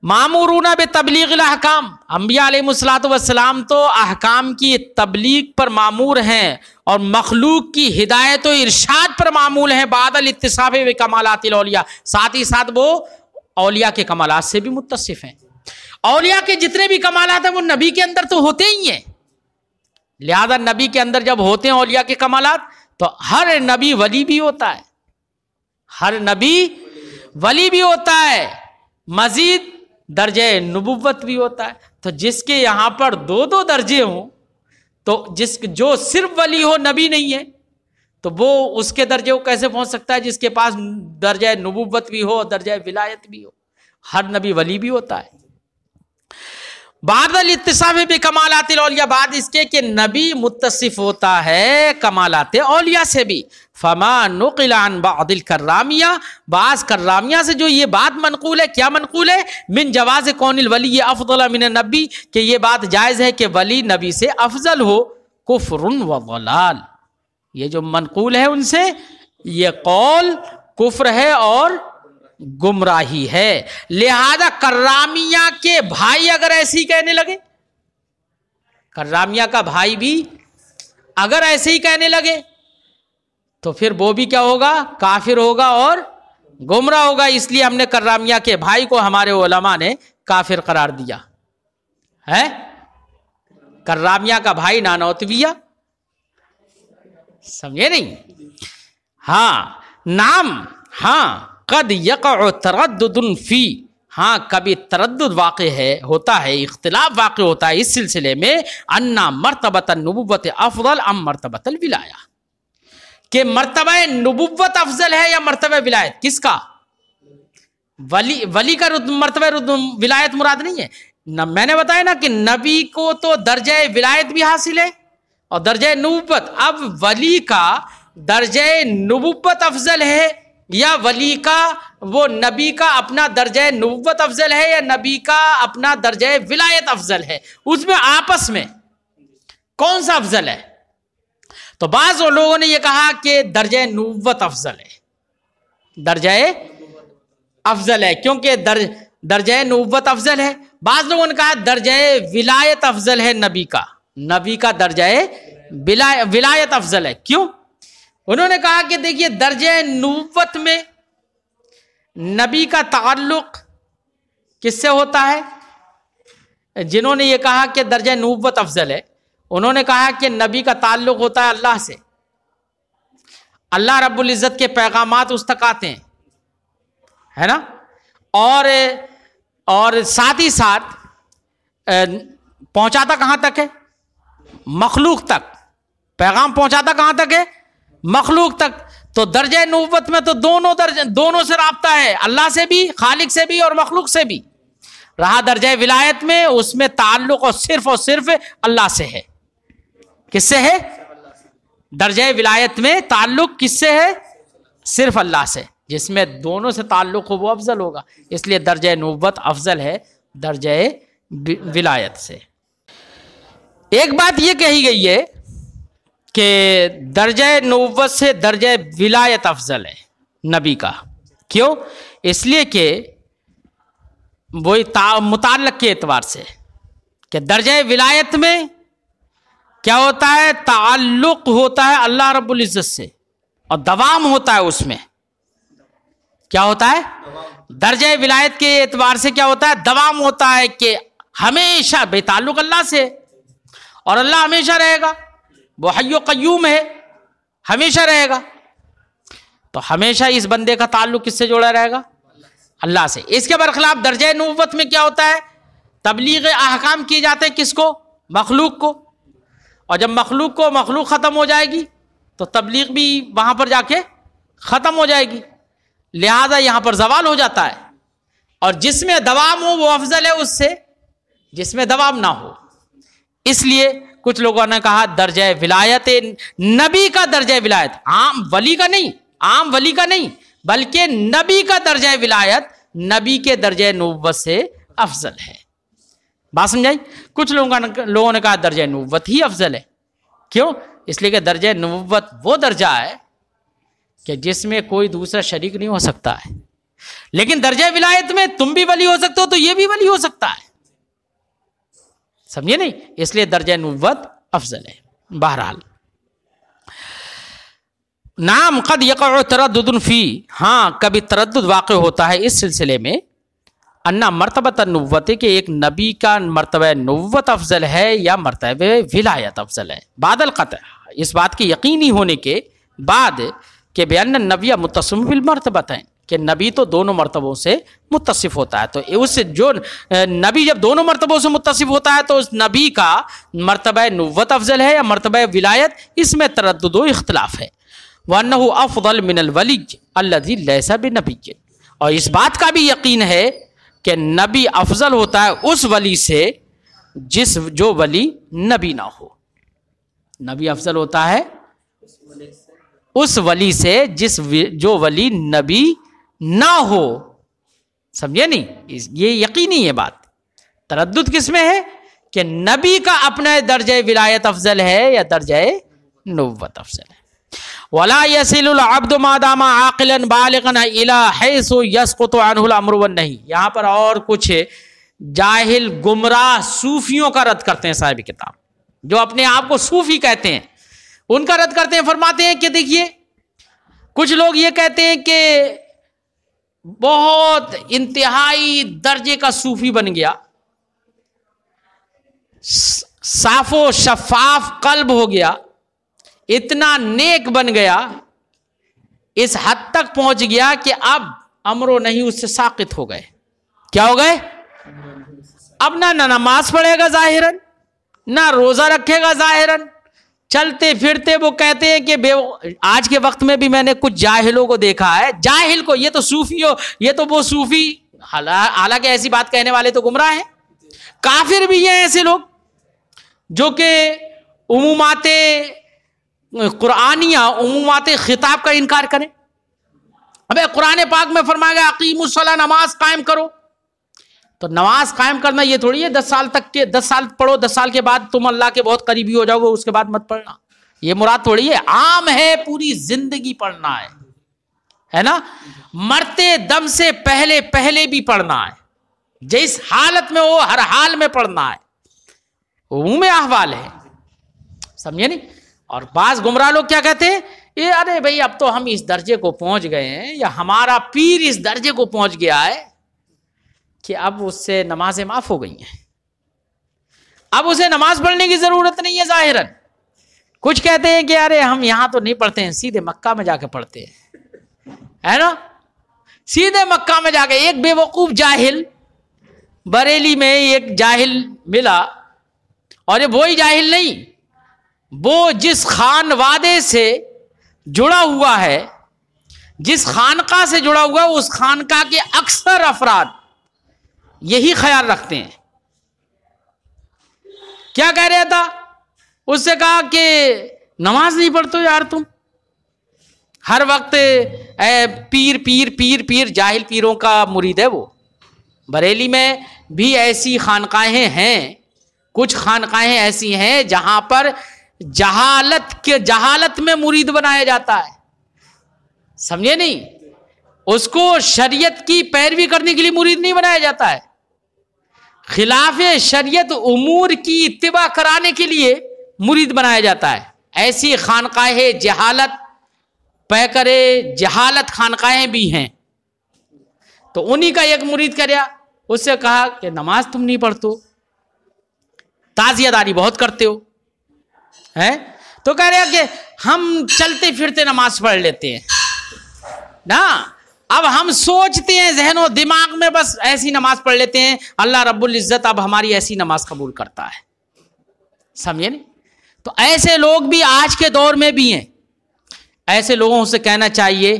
مامورون بتبلیغ الاحکام، انبیاء علیہ الصلوۃ والسلام تو احکام کی تبلیغ پر مامور ہیں اور مخلوق کی ہدایت و ارشاد پر معمول ہیں، بعد الاتصاف بکمالات الاولیاء، ساتھ ہی ساتھ وہ اولیاء کے کمالات سے بھی متصف ہیں. اولیاء کے جتنے بھی کمالات ہیں وہ نبی کے اندر تو ہوتے ہی ہیں، لہذا نبی کے اندر جب ہوتے ہیں اولیاء کے کمالات تو ہر نبی ولی بھی ہوتا ہے، ہر نبی ولی بھی ہوتا ہے، مزید درجہ نبوت بھی ہوتا ہے. تو جس کے یہاں پر دو دو درجے ہوں تو جو صرف ولی ہو نبی نہیں ہے تو وہ اس کے درجے کو کیسے پہنچ سکتا ہے جس کے پاس درجہ نبوت بھی ہو اور درجہ ولایت بھی ہو. ہر نبی ولی بھی ہوتا ہے. بعد الاتصاف بکمالات الاولیاء، بعد اس کے کہ نبی متصف ہوتا ہے کمالات اولیاء سے بھی. فما نقل عن بعض الکرامیہ، بعض کرامیہ سے جو یہ بات منقول ہے، کیا منقول ہے؟ من جواز کون الولی افضل من النبی، کہ یہ بات جائز ہے کہ ولی نبی سے افضل ہو. کفر و ضلال، یہ جو منقول ہے ان سے یہ قول کفر ہے اور گمراہی ہے. لہذا کرامیہ کے بھائی اگر ایسے ہی کہنے لگے، کرامیہ کا بھائی بھی اگر ایسے ہی کہنے لگے تو پھر وہ بھی کیا ہوگا؟ کافر ہوگا اور گمراہ ہوگا. اس لیے ہم نے کرامیہ کے بھائی کو ہمارے علماء نے کافر قرار دیا ہے. کرامیہ کا بھائی نانوتویہ، سمجھے نہیں؟ ہاں نام، ہاں قد یقع تردد فی، ہاں کبھی تردد واقع ہوتا ہے، اختلاف واقع ہوتا ہے اس سلسلے میں، انا مرتبۃ النبوت افضل ام مرتبۃ الولایہ، کہ مرتبہ نبوت افضل ہے یا مرتبہ ولایت. کس کا؟ ولی کا مرتبہ ولایت مراد نہیں ہے. میں نے بتایا نا کہ نبی کو تو درجہ ولایت بھی حاصل ہے اور درجہ نبوت. اب ولی کا درجہ نبوت افضل ہے یا ولی کا وہ نبی کا اپنا درجہ نبوت افضل ہے یا نبی کا اپنا درجہ ولایت افضل ہے، اس میں آپس میں کون سا افضل ہے؟ تو بعض لوگوں نے یہ کہا کہ درجہ نبوت افضل ہے، درجہ افضل ہے کیونکہ درجہ نبوت افضل ہے. بعض لوگوں نے کہا درجہ ولایت افضل ہے، نبی کا درجہ ولایت افضل ہے. کیوں؟ انہوں نے کہا کہ دیکھیے درجہ نبوت میں نبی کا تعلق کس سے ہوتا ہے؟ جنہوں نے یہ کہا کہ درجہ نبوت افضل ہے انہوں نے کہا کہ نبی کا تعلق ہوتا ہے اللہ سے، اللہ رب العزت کے پیغامات اس تک آتے ہیں، ہے نا، اور ساتھ ہی ساتھ پہنچاتا کہاں تک ہے؟ مخلوق تک. پیغام پہنچاتا کہاں تک ہے؟ مخلوق تک. تو درجہ نبوت میں تو دونوں سے رابطہ ہے، اللہ سے بھی، خالق سے بھی اور مخلوق سے بھی. رہا درجہ ولایت میں، اس میں تعلق اور صرف اللہ سے ہے. کس سے ہے؟ درجہ ولایت میں تعلق کس سے ہے؟ صرف اللہ سے. جس میں دونوں سے تعلق ہو وہ افضل ہوگا، اس لیے درجہ نبوت افضل ہے درجہ ولایت سے. ایک بات یہ کہی گئی ہے کہ درجہ نبوت سے درجہ ولایت افضل ہے نبی کا. کیوں؟ اس لیے کہ وہی متعلق کے اعتبار سے کہ درجہ ولایت میں کیا ہوتا ہے؟ تعلق ہوتا ہے اللہ رب العزت سے اور دوام ہوتا ہے. اس میں کیا ہوتا ہے؟ درجہ ولایت کے اعتبار سے کیا ہوتا ہے؟ دوام ہوتا ہے کہ ہمیشہ بے تعلق اللہ سے اور اللہ ہمیشہ رہے گا، وہ حی و قیوم ہے، ہمیشہ رہے گا. تو ہمیشہ اس بندے کا تعلق کس سے جڑا رہے گا؟ اللہ سے. اس کے برخلاف درجہ نبوت میں کیا ہوتا ہے؟ تبلیغ احکام کیے جاتے ہیں کس کو؟ مخلوق کو. اور جب مخلوق ختم ہو جائے گی تو تبلیغ بھی وہاں پر جا کے ختم ہو جائے گی، لہذا یہاں پر زوال ہو جاتا ہے. اور جس میں دوام ہو وہ افضل ہے اس سے جس میں دوام نہ ہو. اس لیے کچھ لوگوں نے کہا درجہ ولایت نبی کا درجہ ولایت عام ولی کا نہیں بلکہ نبی کا درجہ ولایت نبی کے درجہ نبوت سے افضل ہے. بات سمجھائی؟ کچھ لوگوں نے کہا درجہ نبوت ہی افضل ہے. کیوں؟ اس لیے کہ درجہ نبوت وہ درجہ ہے کہ جس میں کوئی دوسرا شریک نہیں ہو سکتا ہے. لیکن درجہ ولایت میں تم بھی ولی ہو سکتے ہو تو یہ بھی ولی ہو سکتا ہے. سمجھے نہیں؟ اس لیے درجہ نبوت افضل ہے. بہرحال نام قد یقع تردد فی، ہاں کبھی تردد واقع ہوتا ہے اس سلسلے میں، انا مرتبہ نبوت، کہ ایک نبی کا مرتبہ نبوت افضل ہے یا مرتبہ ولایت افضل ہے. بعد القطع، اس بات کی یقینی ہونے کے بعد کہ بأن النبی متصف بالمرتبتین، کہ نبی تو دونوں مرتبوں سے متصف ہوتا ہے. تو اس جو نبی جب دونوں مرتبوں سے متصف ہوتا ہے تو اس نبی کا مرتبہ نبوت افضل ہے یا مرتبہ ولایت، اس میں تردد و اختلاف ہے. وَأَنَّهُ أَفْضَلُ مِنَ الْوَلِيِّ الَّذِي لَيْسَ بِنَبِيٍّ، اور اس بات کا بھی یقین ہے کہ نبی افضل ہوتا ہے اس ولی سے جو ولی نبی نہ ہو. نبی افضل ہوتا ہے اس ولی سے جو ولی نبی نہ ہو. سمجھے نہیں؟ یہ یقینی ہے بات. تردد کس میں ہے کہ نبی کا اپنا درجہ ولایت افضل ہے یا درجہ نبوت افضل ہے. وَلَا يَصِلُ الْعَبْدُ مَا دَامَ عَاقِلًا بَالِغًا إِلَىٰ حَيْثُ يَسْقُطُ عَنْهُ الْأَمْرُ وَالنَّهْيُ. یہاں پر اور کچھ جاہل گمراہ صوفیوں کا رد کرتے ہیں صاحب کتاب، جو اپنے آپ کو صوفی کہتے ہیں، ان کا رد کرتے ہیں. فرماتے ہیں کہ دیکھیے کچھ لوگ یہ کہتے ہیں کہ بہت انتہائی درجے کا صوفی بن گیا، صاف و شفاف قلب ہو گیا، اتنا نیک بن گیا، اس حد تک پہنچ گیا کہ اب امر و نہیں اس سے ساقط ہو گئے. کیا ہو گئے؟ اب نہ نماز پڑھے گا ظاہراً، نہ روزہ رکھے گا ظاہراً، چلتے پھرتے وہ کہتے ہیں کہ آج کے وقت میں بھی میں نے کچھ جاہلوں کو دیکھا ہے، جاہل کو یہ تو صوفی ہو، یہ تو وہ صوفی، حالانکہ ایسی بات کہنے والے تو گمراہ ہیں. کافر بھی ہیں ایسے لوگ جو کہ عمومات قرآنیہ، عمومات خطاب کا انکار کریں. ابے قرآن پاک میں فرمایا گیا اقیموا الصلاۃ، نماز قائم کرو. تو نماز قائم کرنا یہ تھوڑی ہے 10 سال تک کے 10 سال پڑھو، 10 سال کے بعد تم اللہ کے بہت قریبی ہو جاؤ گے، اس کے بعد مت پڑھنا. یہ مراد تھوڑی ہے، عام ہے پوری زندگی پڑھنا ہے نا. مرتے دم سے پہلے بھی پڑھنا ہے، جس حالت میں ہو ہر حال میں پڑھنا ہے، عموم احوال ہے. سمجھے نہیں؟ اور بعض گمراہ لوگ کیا کہتے ہیں، یہ ارے بھائی اب تو ہم اس درجے کو پہنچ گئے ہیں، یا ہمارا پیر اس درجے کو پہنچ گیا ہے کہ اب اس سے نمازیں معاف ہو گئی ہیں، اب اسے نماز پڑھنے کی ضرورت نہیں ہے ظاہراً. کچھ کہتے ہیں کہ ارے ہم یہاں تو نہیں پڑھتے ہیں، سیدھے مکہ میں جا کے پڑھتے ہیں، ہے نا. سیدھے مکہ میں جا کے ایک بے وقوف جاہل، بریلی میں ایک جاہل ملا، اور یہ وہی جاہل نہیں، وہ جس خان وادے سے جڑا ہوا ہے، جس خانقاہ سے جڑا ہوا ہے، اس خانقاہ کے اکثر افراد یہی خیال رکھتے ہیں. کیا کہہ رہا تھا؟ اس سے کہا کہ نماز نہیں پڑھتے یار تم، ہر وقت پیر پیر پیر پیر، جاہل پیروں کا مرید ہے وہ. بریلی میں بھی ایسی خانقاہیں ہیں، کچھ خانقاہیں ایسی ہیں جہاں پر جہالت میں مرید بنایا جاتا ہے. سمجھے نہیں؟ اس کو شریعت کی پیروی کرنے کے لیے مرید نہیں بنایا جاتا ہے، خلاف شریعت امور کی اتباع کرانے کے لیے مرید بنایا جاتا ہے. ایسی خانقاہیں جہالت پہ کرے، جہالت خانقاہیں بھی ہیں. تو انہی کا ایک مرید کریا، اس سے کہا کہ نماز تم نہیں پڑھتے ہو، تعزیہ داری بہت کرتے ہو، ہے تو کہہ رہے کہ ہم چلتے پھرتے نماز پڑھ لیتے ہیں نا. اب ہم سوچتے ہیں ذہن و دماغ میں، بس ایسی نماز پڑھ لیتے ہیں، اللہ رب العزت اب ہماری ایسی نماز قبول کرتا ہے. سمجھے نہیں؟ تو ایسے لوگ بھی آج کے دور میں بھی ہیں. ایسے لوگوں سے کہنا چاہیے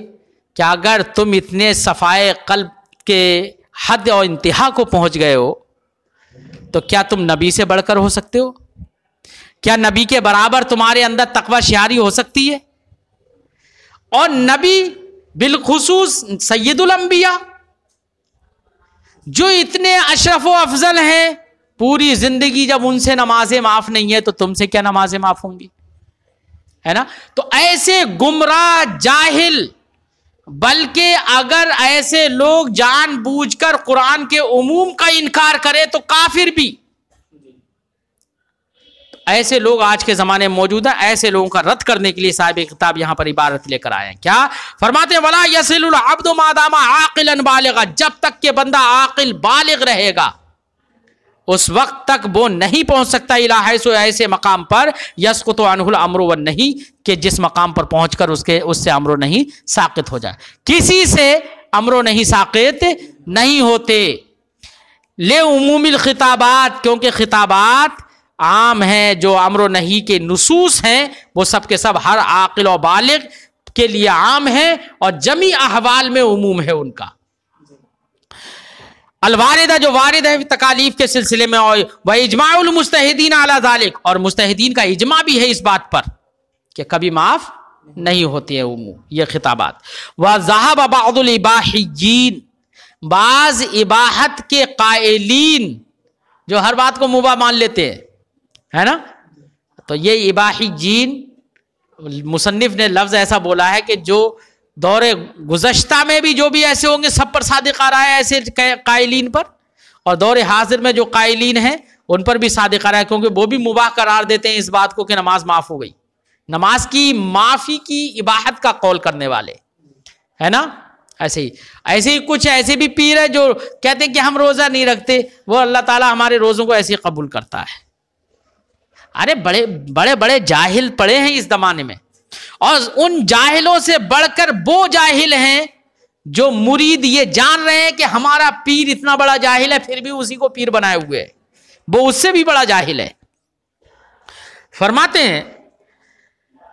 کہ اگر تم اتنے صفائے قلب کے حد اور انتہا کو پہنچ گئے ہو تو کیا تم نبی سے بڑھ کر ہو سکتے ہو؟ کیا نبی کے برابر تمہارے اندر تقوی شعاری ہو سکتی ہے؟ اور نبی بالخصوص سید الانبیاء جو اتنے اشرف و افضل ہیں، پوری زندگی جب ان سے نمازیں معاف نہیں ہے تو تم سے کیا نمازیں معاف ہوں گی؟ ہے نا. تو ایسے گمراہ جاہل، بلکہ اگر ایسے لوگ جان بوجھ کر قرآن کے عموم کا انکار کرے تو کافر بھی. ایسے لوگ آج کے زمانے میں موجود ہیں. ایسے لوگوں کا رد کرنے کے لیے صاحب کتاب یہاں پر عبارت لے کر آئے ہیں. کیا فرماتے ہیں؟ وَلَا يَصِلُ الْعَبْدُ مَا دَامَ عَاقِلًا بَالِغًا، جب تک کہ بندہ عاقل بالغ رہے گا اس وقت تک وہ نہیں پہنچ سکتا الٰی حیث، ایسے مقام پر یسقط عنہ الامر والنہی، کہ جس مقام پر پہنچ کر اس سے امر و نہی ساقط ہو جائے. کسی سے امر و نہی ساقط نہیں ہوتے لعموم الخطابات، کیونکہ خطابات عام ہیں. جو امر و نہی کے نصوص ہیں وہ سب کے سب ہر عاقل و بالغ کے لیے عام ہیں اور جمیع احوال میں عموم ہے ان کا. الواردہ، جو وارد ہے تکالیف کے سلسلے میں، اور اجماع المجتہدین علی ذالک، اور مجتہدین کا اجماع بھی ہے اس بات پر کہ کبھی معاف نہیں ہوتی ہے عموم یہ خطابات. وذهب بعض الاباحیین، بعض اباحت کے قائلین جو ہر بات کو مباح مان لیتے ہیں، ہے نا. تو یہ اباحیین، مصنف نے لفظ ایسا بولا ہے کہ جو دور گزشتہ میں بھی جو بھی ایسے ہوں گے سب پر صادق آ رہا ہے ایسے قائلین پر، اور دور حاضر میں جو قائلین ہیں ان پر بھی صادق آ رہا ہے، کیونکہ وہ بھی مباح قرار دیتے ہیں اس بات کو کہ نماز معاف ہو گئی. نماز کی معافی کی اباحت کا قول کرنے والے، ہے نا. ایسے ہی کچھ ایسے بھی پیر ہیں جو کہتے ہیں کہ ہم روزہ نہیں رکھتے، وہ اللہ تعالیٰ ہمارے روزوں کو ایسے ہی قبول کرتا ہے. ارے بڑے بڑے جاہل پڑے ہیں اس زمانے میں، اور ان جاہلوں سے بڑھ کر وہ جاہل ہیں جو مرید یہ جان رہے ہیں کہ ہمارا پیر اتنا بڑا جاہل ہے پھر بھی اسی کو پیر بنائے ہوئے ہے. وہ اس سے بھی بڑا جاہل ہے. فرماتے ہیں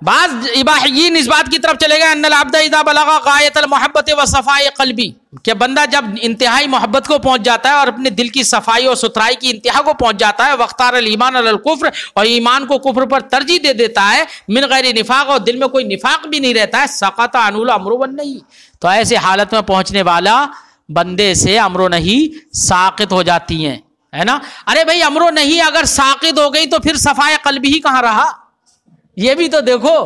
بعض اباحیین اس بات کی طرف چلے گئے ان العبد اذا بلغ غایت المحبت و صفائی قلبی، کہ بندہ جب انتہائی محبت کو پہنچ جاتا ہے اور اپنے دل کی صفائی اور ستھرائی کی انتہا کو پہنچ جاتا ہے، واختار الایمان علی الکفر، اور ایمان کو کفر پر ترجیح دے دیتا ہے، من غیر نفاق، اور دل میں کوئی نفاق بھی نہیں رہتا ہے، سقط عنہ الامر والنہی، تو ایسے حالت میں پہنچنے والا بندے سے امر و نہی ساقط ہو جاتی ہیں، ہے نا. ارے بھائی امر و نہی اگر ساقط ہو گئی تو پھر صفائی قلبی ہی کہاں رہا؟ یہ بھی تو دیکھو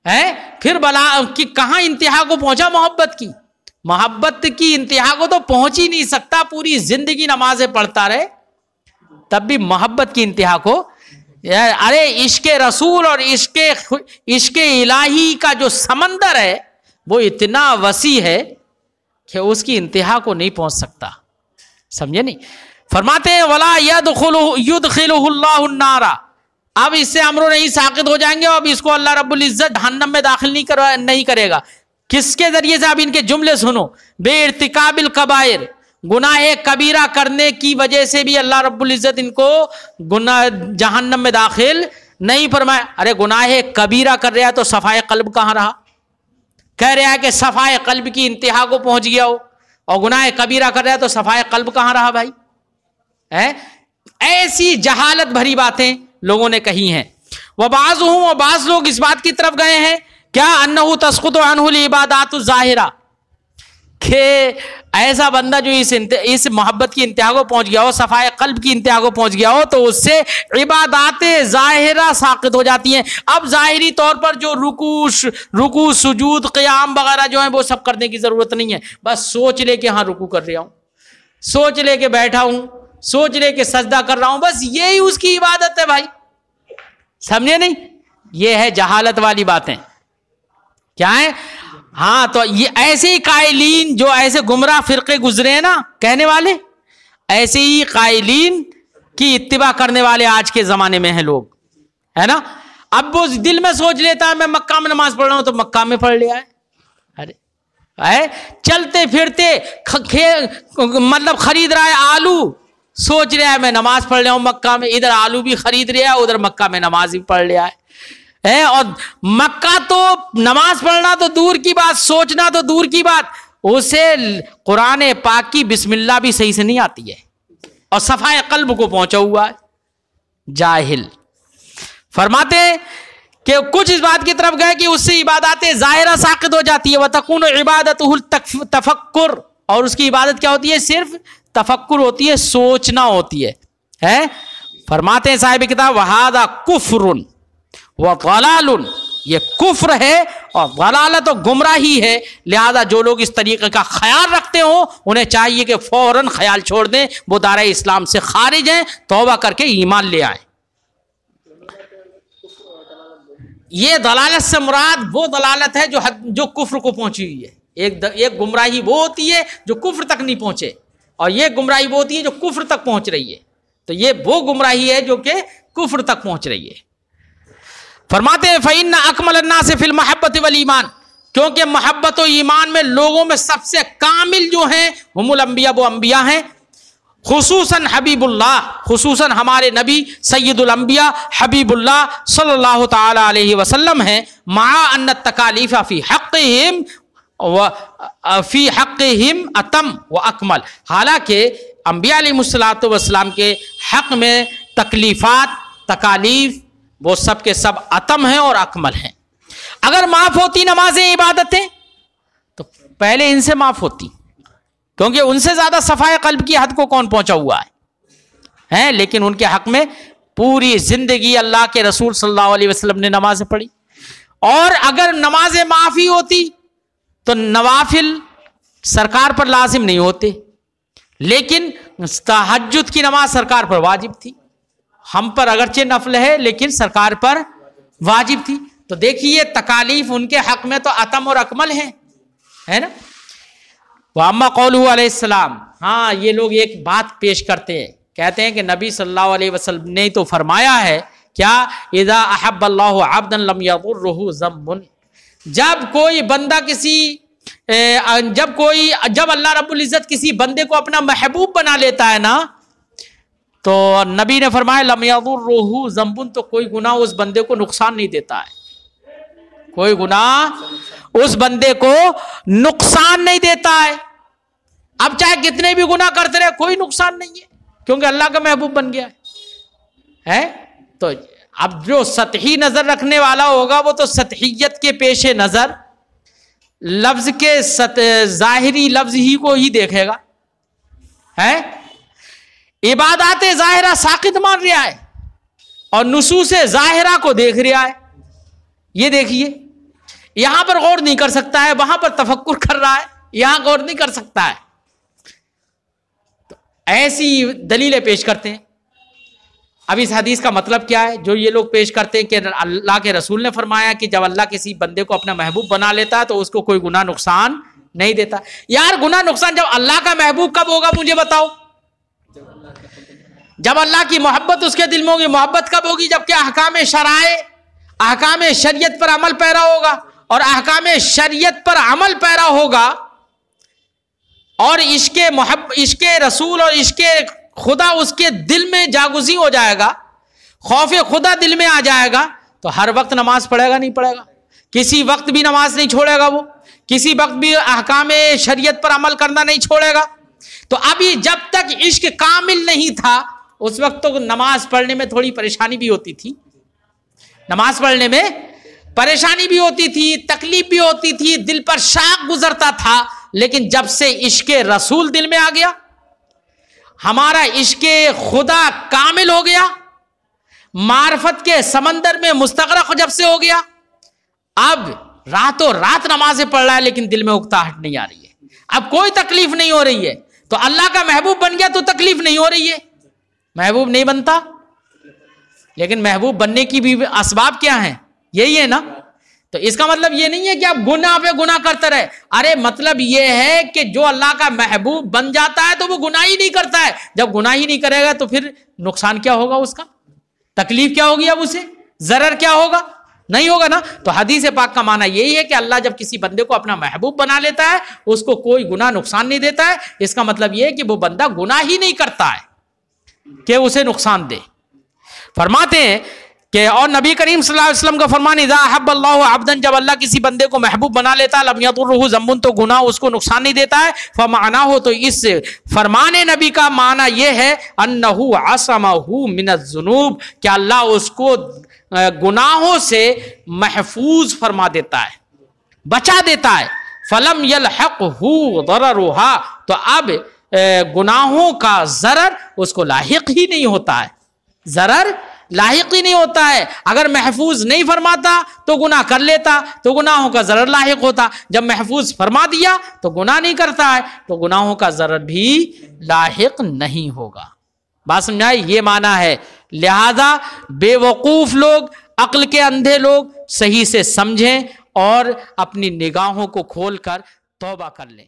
ہے. پھر بلا کہ کہاں انتہا کو پہنچا محبت کی انتہا کو تو پہنچ ہی نہیں سکتا. پوری زندگی نمازیں پڑھتا رہے تب بھی محبت کی انتہا کو، ارے عشق رسول اور عشق الہی کا جو سمندر ہے وہ اتنا وسیع ہے کہ اس کی انتہا کو نہیں پہنچ سکتا. سمجھے نہیں؟ فرماتے ہیں ولا يدخلہ اللہ النار، اب اس سے امر نہیں ساقط ہو جائیں گے، اب اس کو اللہ رب العزت جہنم میں داخل نہیں کرے گا. کس کے ذریعے سے؟ اب ان کے جملے سنو. بے ارتکاب الکبائر، گناہ کبیرہ کرنے کی وجہ سے بھی اللہ رب العزت ان کو جہنم میں داخل نہیں فرمائے. ارے گناہ کبیرہ کر رہا ہے تو صفائے قلب کہاں رہا؟ کہہ رہا ہے کہ صفائے قلب کی انتہا کو پہنچ گیا ہو، اور گناہ کبیرہ کر رہا ہے تو صفائے قلب کہاں رہا بھائی؟ ایسی جہالت بھری باتیں لوگوں نے کہی ہیں. وبعضهم، اور بعض لوگ اس بات کی طرف گئے ہیں کیا انہ تسقط عنہ العبادات الظاہرہ، کہ ایسا بندہ جو اس محبت کی انتہا کو پہنچ گیا ہو، صفائے قلب کی انتہا کو پہنچ گیا ہو، تو اس سے عبادات ظاہرہ ساقط ہو جاتی ہیں. اب ظاہری طور پر جو رکوع سجود قیام وغیرہ جو ہیں وہ سب کرنے کی ضرورت نہیں ہے. بس سوچ لے کہ ہاں رکوع کر رہا ہوں، سوچ لے کہ بیٹھا ہوں، سوچ لے کہ سجدہ کر رہا ہوں، بس یہی اس کی عبادت ہے بھائی. سمجھے نہیں؟ یہ ہے جہالت والی باتیں. کیا ہے؟ ہاں تو یہ ایسے ہی قائلین جو ایسے گمراہ فرقے گزرے ہیں نا کہنے والے، ایسے ہی قائلین کی اتباع کرنے والے آج کے زمانے میں ہیں لوگ، ہے نا. اب وہ دل میں سوچ لیتا ہے میں مکہ میں نماز پڑھ رہا ہوں تو مکہ میں پڑھ لیا ہے. ارے چلتے پھرتے مطلب خرید رہا ہے آلو، سوچ رہا ہے میں نماز پڑھ رہا ہوں مکہ میں، ادھر آلو بھی خرید رہا ہے ادھر مکہ میں نماز بھی پڑھ رہا ہے. اور مکہ تو نماز پڑھنا تو دور کی بات، سوچنا تو دور کی بات، اسے قرآن پاک کی بسم اللہ بھی صحیح سے نہیں آتی ہے، اور صفائے قلب کو پہنچا ہوا ہے. جاہل. فرماتے ہیں کہ کچھ اس بات کی طرف گئے کہ اس سے عبادات ظاہرہ ساقط ہو جاتی ہے. وَتَكُونُ عِبَادَتُهُ التَّفَكُّرُ، اور اس کی عبادت کیا ہوتی ہے؟ صرف تفکر ہوتی ہے، سوچنا ہوتی ہے. فرماتے ہیں صاحب کتاب وَهَذَا كُفْرٌ وضلال، یہ کفر ہے اور ضلالت و گمراہی ہے، لہذا جو لوگ اس طریقے کا خیال رکھتے ہوں انہیں چاہیے کہ فوراً خیال چھوڑ دیں، وہ دائرہ اسلام سے خارج ہیں، توبہ کر کے ایمان لے آئیں۔ یہ دلالت سے مراد وہ دلالت ہے جو کفر کو پہنچی ہوئی ہے۔ ایک گمراہی وہ ہوتی ہے جو کفر تک نہیں پہنچے، اور یہ گمراہی وہ ہوتی ہے جو کفر تک پہنچ رہی ہے۔ تو یہ وہ گمراہی ہے جو کہ کفر تک پہنچ رہی ہے۔ فرماتے ہیں فَإِنَّ أَكْمَلَ النَّاسِ فِي الْمَحَبَّةِ وَالْإِيمَانِ، کیونکہ محبت و ایمان میں لوگوں میں سب سے کامل جو ہیں ہم الانبیاء، وہ انبیاء ہیں، خصوصاً حبیب اللہ، خصوصاً ہمارے نبی سید الانبیاء حبیب اللہ صلی اللہ تعالی علیہ وسلم ہیں، مع ان التکالیف فی حقہم اتم و اکمل، حالانکہ انبیاء علیہ الصلوۃ والسلام کے حق میں تکالیف وہ سب کے سب اتم ہیں اور اکمل ہیں۔ اگر معاف ہوتی نمازیں عبادتیں تو پہلے ان سے معاف ہوتی، کیونکہ ان سے زیادہ صفائے قلب کی حد کو کون پہنچا ہوا ہے، لیکن ان کے حق میں پوری زندگی اللہ کے رسول صلی اللہ علیہ وسلم نے نمازیں پڑھی۔ اور اگر نمازیں معافی ہوتی تو نوافل سرکار پر لازم نہیں ہوتے، لیکن تہجد کی نماز سرکار پر واجب تھی، ہم پر اگرچہ نفل ہے لیکن سرکار پر واجب تھی۔ تو دیکھیے تکالیف ان کے حق میں تو اتم اور اکمل ہیں، ہے نا۔ وَأَمَّا قَوْلُهُ علیہ السلام، ہاں یہ لوگ ایک بات پیش کرتے ہیں، کہتے ہیں کہ نبی صلی اللہ علیہ وسلم نے تو فرمایا ہے کیا، اذا احب اللہ عبدا لم یضرہ ذنب، جب کوئی بندہ جب اللہ رب العزت کسی بندے کو اپنا محبوب بنا لیتا ہے نا، تو نبی نے فرمایا لم یضرہ ذنب، تو کوئی گناہ اس بندے کو نقصان نہیں دیتا ہے، کوئی گناہ اس بندے کو نقصان نہیں دیتا ہے۔ اب چاہے کتنے بھی گناہ کرتے رہے کوئی نقصان نہیں ہے، کیونکہ اللہ کا محبوب بن گیا ہے۔ تو اب جو سطحی نظر رکھنے والا ہوگا وہ تو سطحیت کے پیش نظر لفظ کے ظاہری لفظ ہی کو ہی دیکھے گا، ہے عبادات ظاہرہ ساقط مان رہا ہے اور نصوص ظاہرہ کو دیکھ رہا ہے۔ یہ دیکھیے یہاں پر غور نہیں کر سکتا ہے، وہاں پر تفکر کر رہا ہے، یہاں غور نہیں کر سکتا ہے۔ تو ایسی دلیلیں پیش کرتے ہیں۔ اب اس حدیث کا مطلب کیا ہے؟ جو یہ لوگ پیش کرتے ہیں کہ اللہ کے رسول نے فرمایا کہ جب اللہ کسی بندے کو اپنا محبوب بنا لیتا ہے تو اس کو کوئی گناہ نقصان نہیں دیتا۔ یار گناہ نقصان جب اللہ کا محبوب کب ہوگا مجھے بتاؤ؟ جب اللہ کی محبت اس کے دل میں ہوگی۔ محبت کب ہوگی؟ جب کہ احکام شریعت پر عمل پیرا ہوگا، اور احکام شریعت پر عمل پیرا ہوگا اور عشق رسول اور عشق خدا اس کے دل میں جاگزی ہو جائے گا، خوف خدا دل میں آ جائے گا، تو ہر وقت نماز پڑھے گا نہیں پڑھے گا، کسی وقت بھی نماز نہیں چھوڑے گا، وہ کسی وقت بھی احکام شریعت پر عمل کرنا نہیں چھوڑے گا۔ تو ابھی جب تک عشق کامل نہیں تھا اس وقت تو نماز پڑھنے میں تھوڑی پریشانی بھی ہوتی تھی، نماز پڑھنے میں پریشانی بھی ہوتی تھی، تکلیف بھی ہوتی تھی، دل پر شاق گزرتا تھا، لیکن جب سے عشق رسول دل میں آ گیا، ہمارا عشق خدا کامل ہو گیا، معرفت کے سمندر میں مستغرق جب سے ہو گیا، اب راتوں رات نمازیں پڑھ رہا ہے لیکن دل میں اکتاہٹ نہیں آ رہی ہے، اب کوئی تکلیف نہیں ہو رہی ہے۔ تو اللہ کا محبوب بن گیا تو تکلیف نہیں ہو رہی ہے۔ محبوب نہیں بنتا، لیکن محبوب بننے کی بھی اسباب کیا ہیں؟ یہی ہے نا۔ تو اس کا مطلب یہ نہیں ہے کہ آپ گناہ پہ گناہ کرتے رہے، ارے مطلب یہ ہے کہ جو اللہ کا محبوب بن جاتا ہے تو وہ گناہ ہی نہیں کرتا ہے۔ جب گناہ ہی نہیں کرے گا تو پھر نقصان کیا ہوگا اس کا؟ تکلیف کیا ہوگی؟ اب اسے ضرر کیا ہوگا؟ نہیں ہوگا نا۔ تو حدیث پاک کا معنی یہی ہے کہ اللہ جب کسی بندے کو اپنا محبوب بنا لیتا ہے اس کو کوئی گناہ نقصان نہیں دیتا ہے۔ اس کا مطلب یہ ہے کہ وہ بندہ گناہ ہی نہیں کرتا ہے کہ اسے نقصان دے۔ فرماتے ہیں کہ اور نبی کریم صلی اللہ علیہ وسلم کا فرمان اذا احب اللہ عبدا، جب اللہ کسی بندے کو محبوب بنا لیتا ہے لم یضرہ ذنب، تو گناہ اس کو نقصان نہیں دیتا ہے۔ فمعناه، تو اس فرمان نبی کا معنی یہ ہے انہ عصمہ من الذنوب، کہ اللہ اس کو گناہوں سے محفوظ فرما دیتا ہے، بچا دیتا ہے۔ فلم یلحقہ ضررھا، تو اب گناہوں کا ضرر اس کو لاحق ہی نہیں ہوتا ہے، ضرر لاحق ہی نہیں ہوتا ہے. اگر محفوظ نہیں فرماتا تو گناہ کر لیتا تو گناہوں کا ضرر لاحق ہوتا. جب محفوظ فرما دیا تو گناہ نہیں کرتا ہے تو گناہوں کا ضرر بھی لاحق نہیں ہوگا. بات سمجھائی؟ یہ معنی ہے. لہذا بے وقوف لوگ، عقل کے اندھے لوگ صحیح سے سمجھیں اور اپنی نگاہوں کو کھول کر توبہ کر لیں.